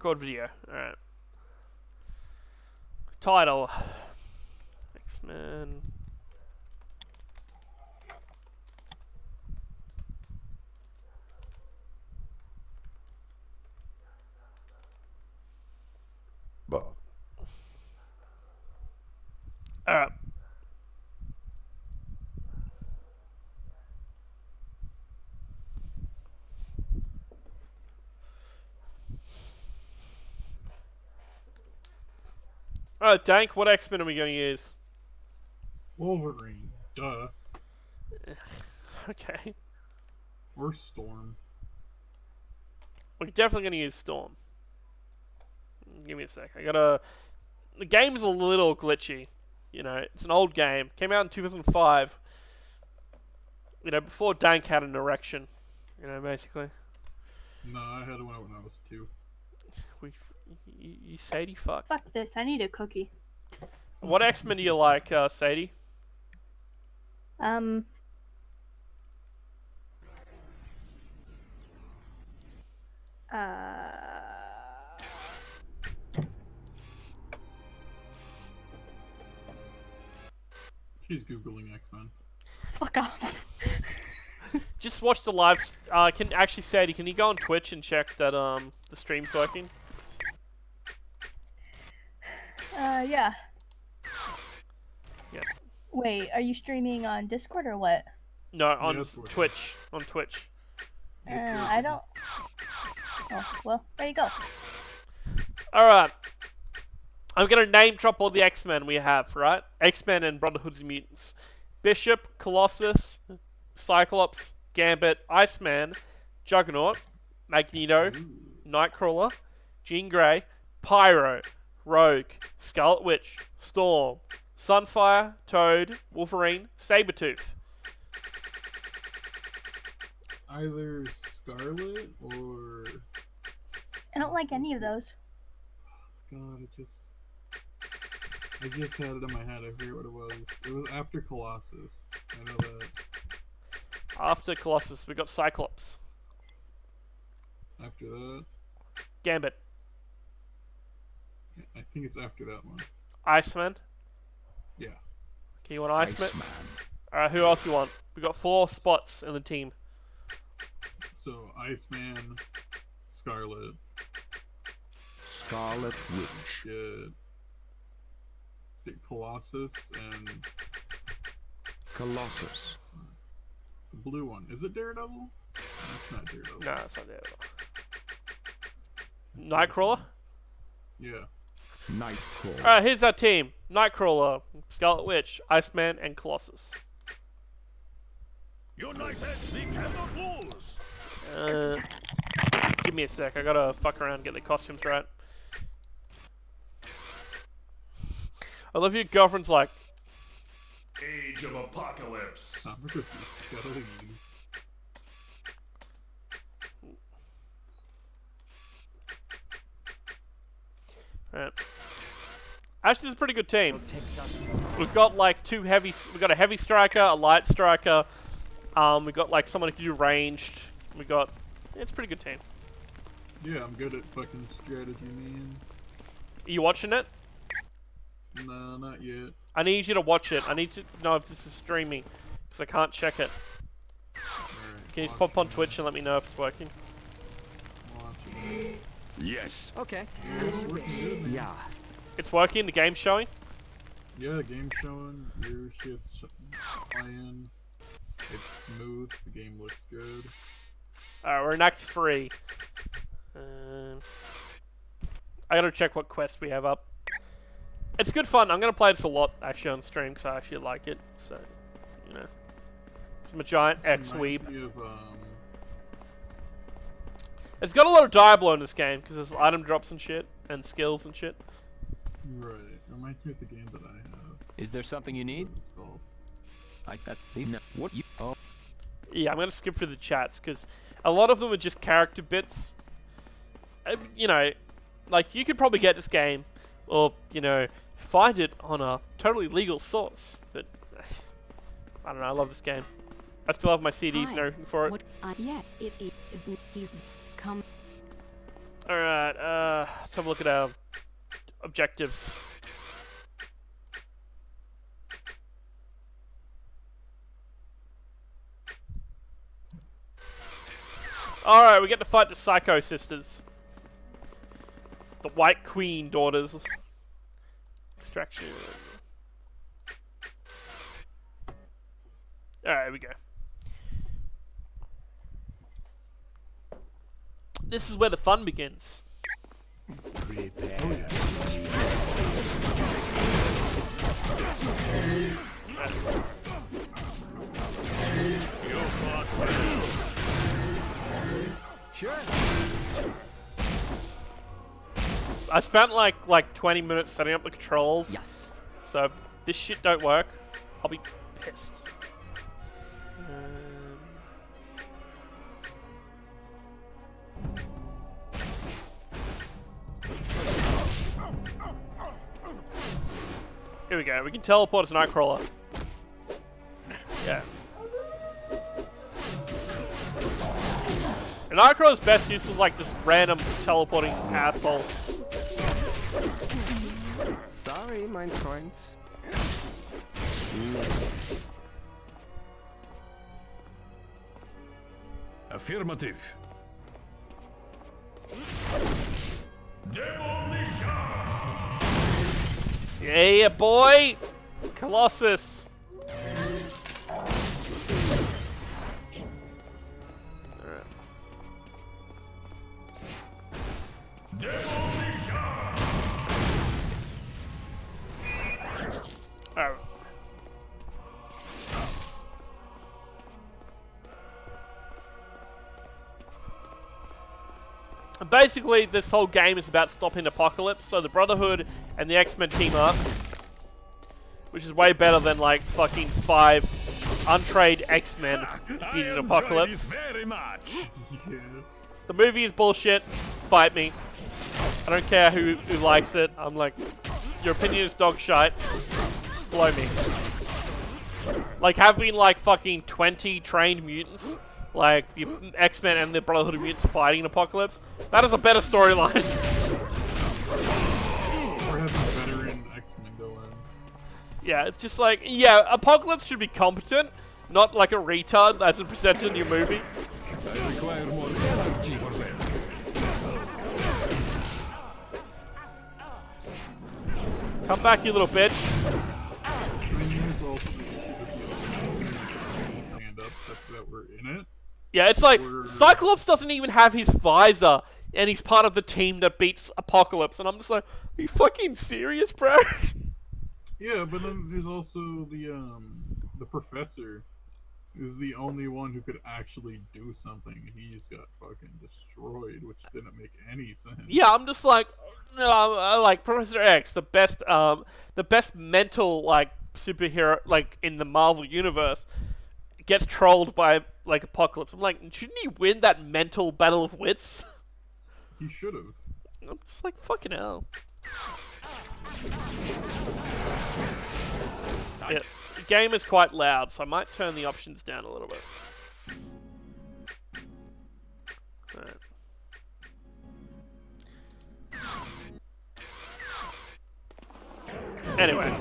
Record video. Alright. Title. X-Men. Alright. Alright, Dank, what X-Men are we going to use? Wolverine. Duh. Okay. Or Storm. We're definitely going to use Storm. Give me a sec. The game's a little glitchy. You know, it's an old game. Came out in 2005. You know, before Dank had an erection. You know, basically. No, I had one when I was 2. You Sadie, fuck. Fuck this, I need a cookie. What X-Men do you like, Sadie? She's Googling X-Men. Fuck off. Just watch the live. Sadie, can you go on Twitch and check that the stream's working? Yeah. Yeah. Wait, are you streaming on Discord or what? No, on Yes, Twitch. On Twitch. I don't... Oh, well, there you go. Alright. I'm gonna name drop all the X-Men we have, right? X-Men and Brotherhoods of Mutants. Bishop, Colossus, Cyclops, Gambit, Iceman, Juggernaut, Magneto, Nightcrawler, Jean Grey, Pyro, Rogue, Scarlet Witch, Storm, Sunfire, Toad, Wolverine, Sabretooth. Either Scarlet or... I don't like any of those. God, I just had it in my head. I forget what it was. It was after Colossus. I know that. After Colossus, we got Cyclops. After that, Gambit. I think it's after that one. Iceman. Yeah. Okay, you want Iceman? Alright, who else you want? We got 4 spots in the team. So Iceman, Scarlet, Witch, Colossus, and Colossus. the blue one. Is it Daredevil? That's not Daredevil. No, it's not there. Nightcrawler? Yeah. Nightcrawler. Alright, here's our team. Nightcrawler, Scarlet Witch, Iceman, and Colossus. United, we cannot lose. Give me a sec, I gotta fuck around and get the costumes right. I love your girlfriend's like, Age of Apocalypse. I'm gonna be Scully. right. Actually, it's a pretty good team. We've got like we've got a heavy striker, a light striker. We've got like someone who can do ranged. It's a pretty good team. Yeah, I'm good at fucking strategy, man. Are you watching it? No, not yet. I need you to watch it. I need to know if this is streaming, because I can't check it. Alright, Can you just pop on Twitch and let me know if it's working? watching. Yes. Okay. It's working good, man. Yeah. It's working. The game's showing. Yeah, the game's showing. Your shit's playing. It's smooth. The game looks good. Alright, we're in Act 3. I gotta check what quest we have up. It's good fun. I'm gonna play this a lot actually on stream because I actually like it. So, you know, I'm a giant X-weeb. Reminds me of, It's got a lot of Diablo in this game because there's item drops and shit and skills and shit. right. Reminds me of the game that I have. Is there something you need? What it's called. I got the what you? Oh, Yeah, I'm gonna skip through the chats because a lot of them are just character bits. You know, like you could probably get this game, or you know, find it on a totally legal source. But I don't know. I love this game. I still have my CDs and everything for it. What? Yeah, he's come. All right. Let's have a look at our objectives. Alright, we get to fight the Psycho Sisters. The White Queen daughters. Extraction. Alright, here we go. This is where the fun begins. Sure. I spent like 20 minutes setting up the controls. Yes. So if this shit don't work, I'll be pissed. Here we go. We can teleport to Nightcrawler. Yeah. And Nightcrawler's best use is like this random teleporting asshole. Sorry, mein Freund. Affirmative. Demolition. Yeah, boy! Colossus! Alright. Basically, this whole game is about stopping Apocalypse, so the Brotherhood and the X-Men team up. Which is way better than, like, fucking 5 untrained X-Men beating Apocalypse. Very much. Yeah. The movie is bullshit. Fight me. I don't care who likes it. I'm like, your opinion is dog shite. Blow me. Like, having, like, fucking 20 trained mutants, like, the X-Men and the Brotherhood of Mutants fighting Apocalypse, that is a better storyline. Or having veteran X-Men go in. Yeah, it's just like, yeah, Apocalypse should be competent, not like a retard as it presented in your movie. I require more energy for them. Come back, you little bitch. I mean, there's also the issue with the stand up that were in it. Yeah, it's like, Or- Cyclops doesn't even have his visor, and he's part of the team that beats Apocalypse, and I'm just like, are you fucking serious, bro? Yeah, but then there's also the professor is the only one who could actually do something. He's got fucking destroyed, which didn't make any sense. Yeah, I'm just like, no, like Professor X, the best mental like superhero like in the Marvel universe, gets trolled by like Apocalypse. I'm like, shouldn't he win that mental battle of wits? He should have. I'm just like, fucking hell. Yeah, the game is quite loud, so I might turn the options down a little bit. Alright. Anyway.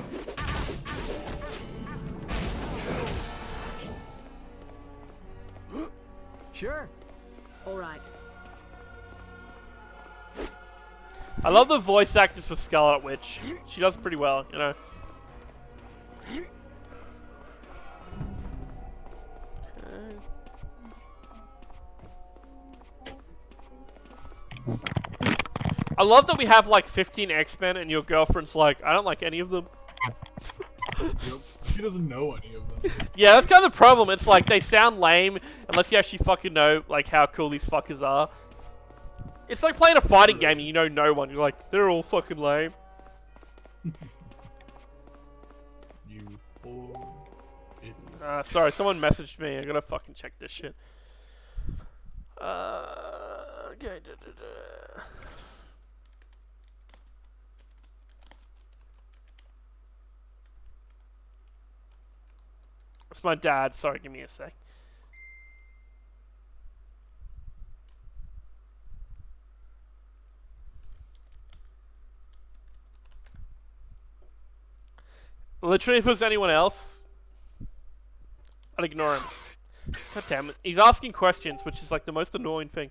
Sure. All right. I love the voice actors for Scarlet Witch. She does pretty well, you know. I love that we have like 15 X-Men and your girlfriend's like, I don't like any of them. Yep. She doesn't know any of them. Yeah, that's kind of the problem. It's like they sound lame unless you actually fucking know like how cool these fuckers are. It's like playing a fighting game and you know no one. You're like, they're all fucking lame. You poor idiot. Sorry, someone messaged me. I gotta fucking check this shit. Okay. It's my dad. Sorry, give me a sec. Literally, if it was anyone else, I'd ignore him. God damn it. He's asking questions, which is like the most annoying thing.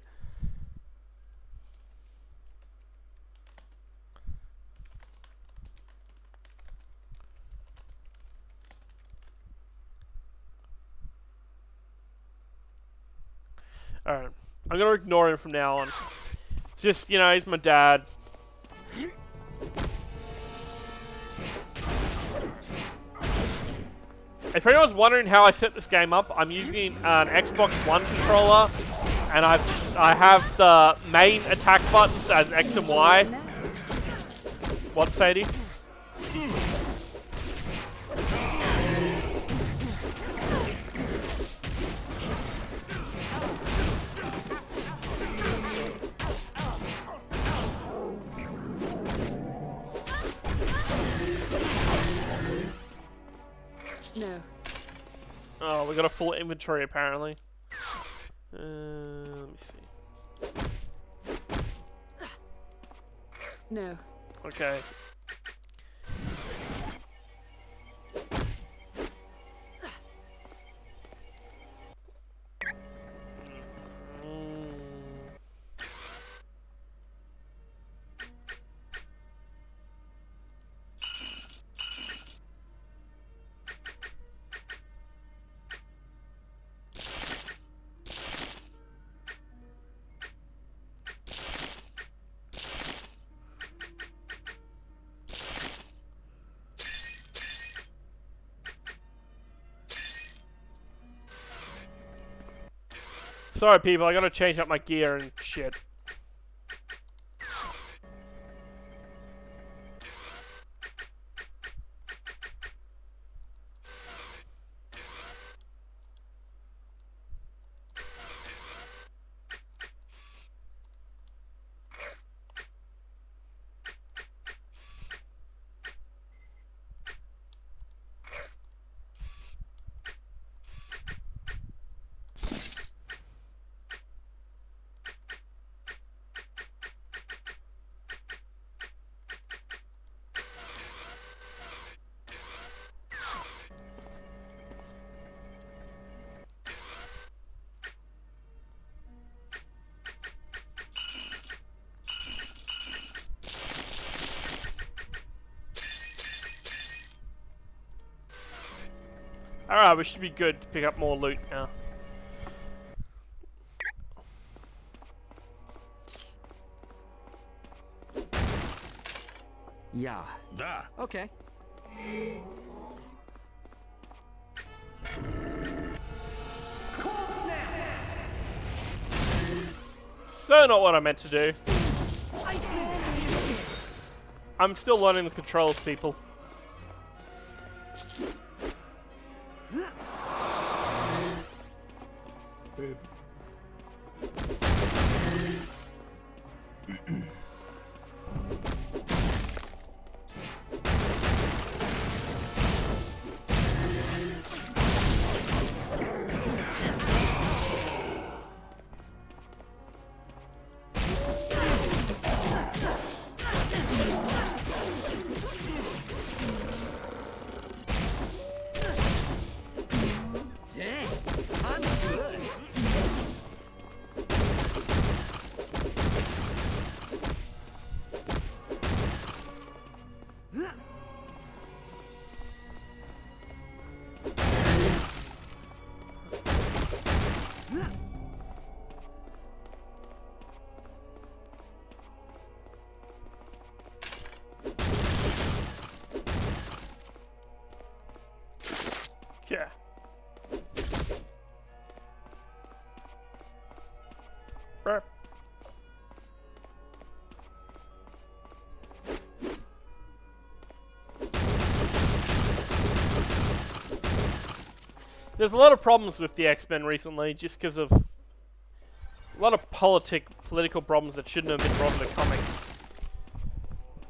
Alright. I'm gonna ignore him from now on. It's just, you know, he's my dad. If anyone's wondering how I set this game up, I'm using an Xbox One controller, and I have the main attack buttons as X and Y. What, Sadie? No. Oh, we got a full inventory apparently. Let me see. No. Okay. Sorry, people, I gotta change up my gear and shit. Alright, we should be good to pick up more loot now. Yeah. Da. Okay. So not what I meant to do. I'm still learning the controls, people. Dude. Dang. I'm good. Yeah. Burp. There's a lot of problems with the X-Men recently, just because of a lot of political problems that shouldn't have been brought in the comics.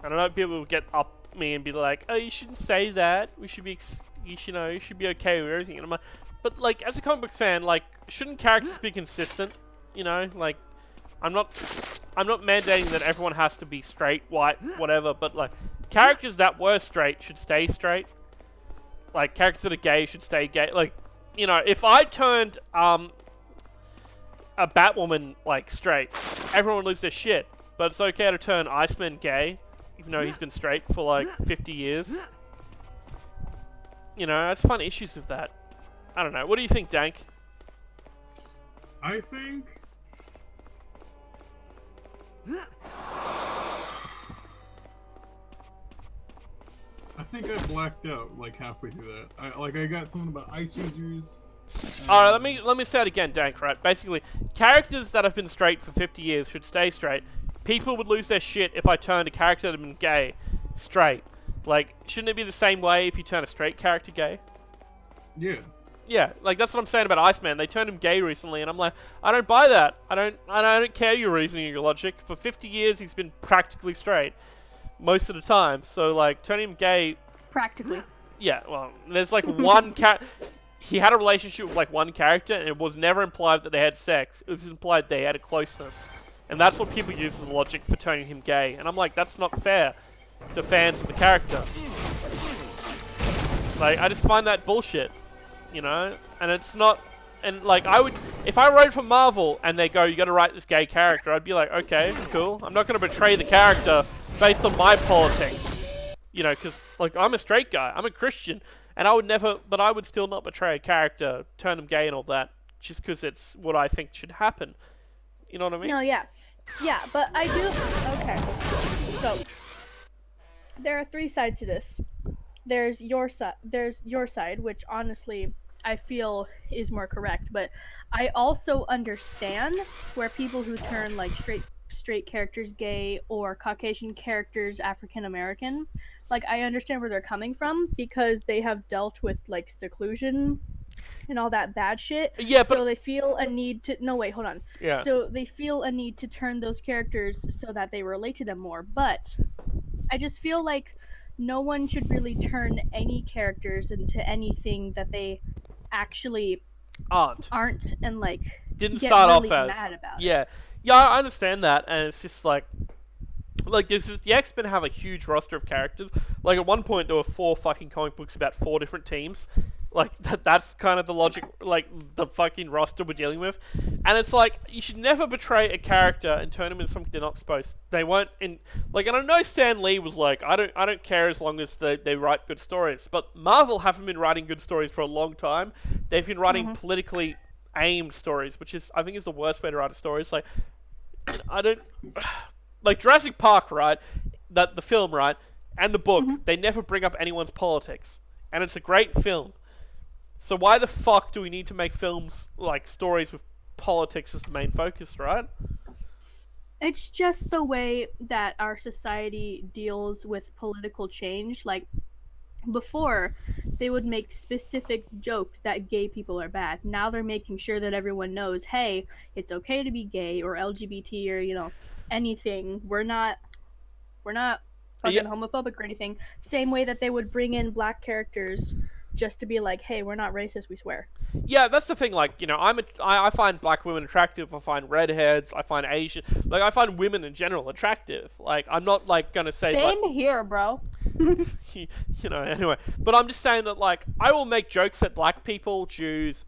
And I know people will get up me and be like, "Oh, you shouldn't say that. We should be, you should be okay with everything." And I'm like, but like, as a comic book fan, like, shouldn't characters be consistent? You know, like, I'm not mandating that everyone has to be straight, white, whatever. But like, characters that were straight should stay straight. Like, characters that are gay should stay gay. Like, you know, if I turned a Batwoman like straight, everyone would lose their shit. But it's okay to turn Iceman gay, even though he's been straight for like 50 years. You know, I just find issues with that. I don't know. What do you think, Dank? I think I blacked out like halfway through that. I got something about ice users. Alright, let me say it again, Dank, right? Basically, characters that have been straight for 50 years should stay straight. People would lose their shit if I turned a character that had been gay straight. Like, shouldn't it be the same way if you turn a straight character gay? Yeah. Yeah, like that's what I'm saying about Iceman. They turned him gay recently, and I'm like, I don't buy that. I don't care your reasoning, your logic. For 50 years, he's been practically straight most of the time. So like, turning him gay. Practically. Yeah, well, there's like one he had a relationship with like one character, and it was never implied that they had sex. It was implied they had a closeness, and that's what people use as logic for turning him gay. And I'm like, that's not fair to fans of the character. Like, I just find that bullshit, you know. And it's not. And like, if I wrote for Marvel and they go, you got to write this gay character, I'd be like, okay, cool. I'm not going to betray the character based on my politics, you know, because like I'm a straight guy, I'm a Christian. And I would still not betray a character, turn him gay and all that, just because it's what I think should happen. You know what I mean? No, yeah. Yeah, but I do... Okay. So, there are three sides to this. There's your side, which honestly, I feel is more correct. But I also understand where people who turn, like, straight characters gay or Caucasian characters African American, like, I understand where they're coming from because they have dealt with like seclusion and all that bad shit. Yeah, but so they feel a need to hold on. Yeah. So they feel a need to turn those characters so that they relate to them more. But I just feel like no one should really turn any characters into anything that they actually aren't and like didn't get start really off as mad about it. Yeah, I understand that, and it's just like the X-Men have a huge roster of characters. Like at one point there were 4 fucking comic books about 4 different teams. Like that's kind of the logic, like the fucking roster we're dealing with. And it's like, you should never betray a character and turn them into something they're not supposed. They won't in like, and I know Stan Lee was like, I don't care as long as they write good stories. But Marvel haven't been writing good stories for a long time. They've been writing politically aimed stories, which is, I think, is the worst way to write a story. It's like, I don't like Jurassic Park, right? That the film, right? And the book, they never bring up anyone's politics. And it's a great film. So why the fuck do we need to make films, like stories with politics as the main focus, right? It's just the way that our society deals with political change. Like, before, they would make specific jokes that gay people are bad. Now they're making sure that everyone knows, hey, it's okay to be gay or LGBT or, you know, anything. We're not fucking homophobic or anything. Same way that they would bring in black characters just to be like, hey, we're not racist, we swear. Yeah, that's the thing. Like, you know, I find black women attractive. I find redheads. I find Asian. Like, I find women in general attractive. Like, I'm not like gonna say. Same here, bro. You know. Anyway, but I'm just saying that like I will make jokes at black people, Jews,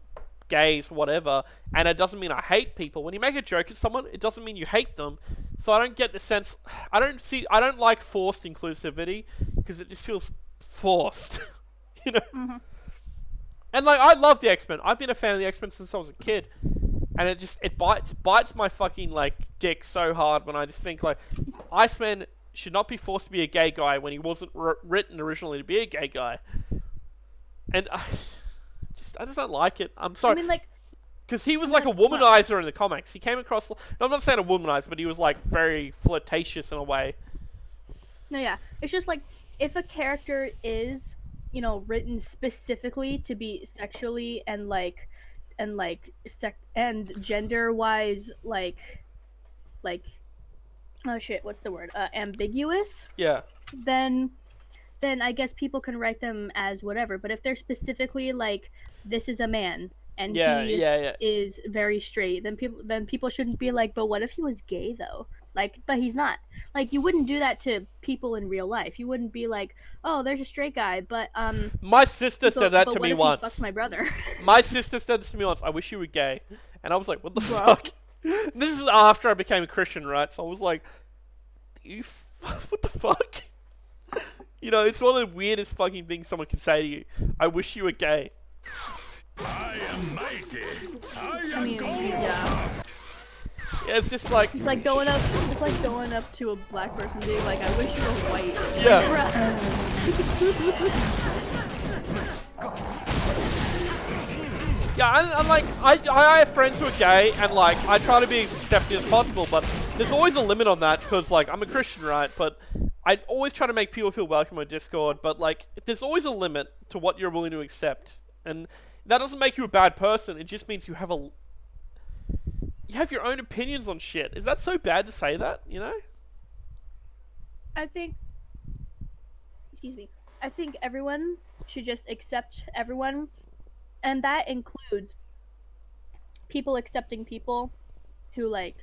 gays, whatever, and it doesn't mean I hate people. When you make a joke at someone, it doesn't mean you hate them. So I don't get the sense. I don't like forced inclusivity because it just feels forced. You know? And like, I love the X-Men. I've been a fan of the X-Men since I was a kid. And it bites my fucking like dick so hard when I just think like, Iceman should not be forced to be a gay guy when he wasn't written originally to be a gay guy. And I just don't like it. I'm sorry. I mean, like, because he was like a womanizer in the comics. He came across. No, I'm not saying a womanizer, but he was like very flirtatious in a way. No, yeah. It's just like, if a character is, you know, written specifically to be sexually and gender wise like oh shit, what's the word? Ambiguous. Yeah. Then I guess people can write them as whatever. But if they're specifically like, this is a man and he is very straight, then people shouldn't be like, but what if he was gay though? Like, but he's not. Like, you wouldn't do that to people in real life. You wouldn't be like, oh, there's a straight guy, but My sister said that but to what me if he once. fucked my brother? My sister said this to me once. I wish you were gay, and I was like, what the Bro. fuck? This is after I became a Christian, right? So I was like, what the fuck? You know, it's one of the weirdest fucking things someone can say to you. I wish you were gay. I am mighty. I I am mean, golden. yeah. Yeah, it's just like, It's like going up. It's like going up to a black person being like, "I wish you were white." Yeah. yeah, and like, I have friends who are gay, and like, I try to be as accepting as possible, but there's always a limit on that, because like, I'm a Christian, right? But I always try to make people feel welcome on Discord, but like, there's always a limit to what you're willing to accept, and that doesn't make you a bad person. It just means you have your own opinions on shit. Is that so bad to say that? You know? I think. Excuse me. I think everyone should just accept everyone, and that includes people accepting people who like.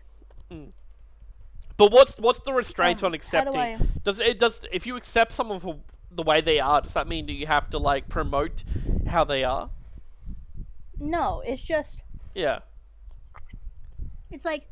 But what's the restraint on How do accepting? I- Does if you accept someone for the way they are, does that mean that you have to like promote how they are? No, it's just. Yeah. It's like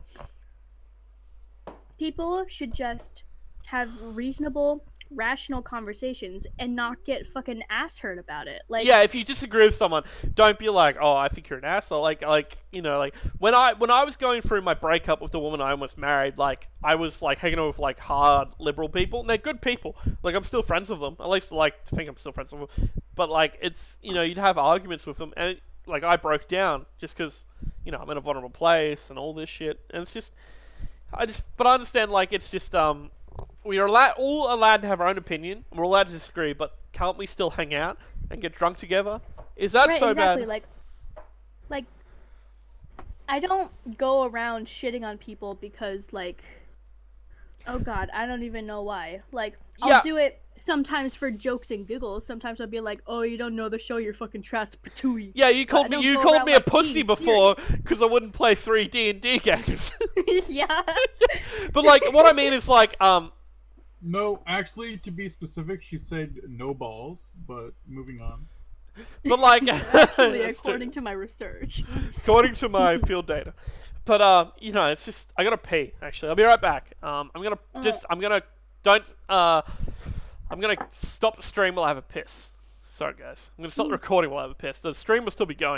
people should just have reasonable, rational conversations and not get fucking ass hurt about it. Like, Yeah, if you disagree with someone, don't be like, "Oh, I think you're an asshole." Like you know, like when I was going through my breakup with the woman I almost married, like I was like hanging out with like hard liberal people, and they're good people. Like I'm still friends with them. At least I like to think I'm still friends with them. But like it's you'd have arguments with them, and like I broke down just because I'm in a vulnerable place and all this shit, and it's just but I understand like it's just we are all allowed to have our own opinion, and we're allowed to disagree, but can't we still hang out and get drunk together? Is that right, so exactly. bad? Like, I don't go around shitting on people because, like, oh god, I don't even know why. Like, I'll Yeah. do it sometimes for jokes and giggles. Sometimes I'll be like, oh, you don't know the show, you're fucking trash, patooey. Yeah, you called I me don't you go called around, me a like, pussy being before because I wouldn't play 3 D&D games. Yeah. But like what I mean is like No, actually, to be specific, she said no balls. But moving on. but like Actually, That's true. according to my research. according to my field data. But it's just I gotta pee. Actually, I'll be right back. I'm gonna stop the stream while I have a piss. Sorry guys, I'm gonna stop the recording while I have a piss. The stream will still be going.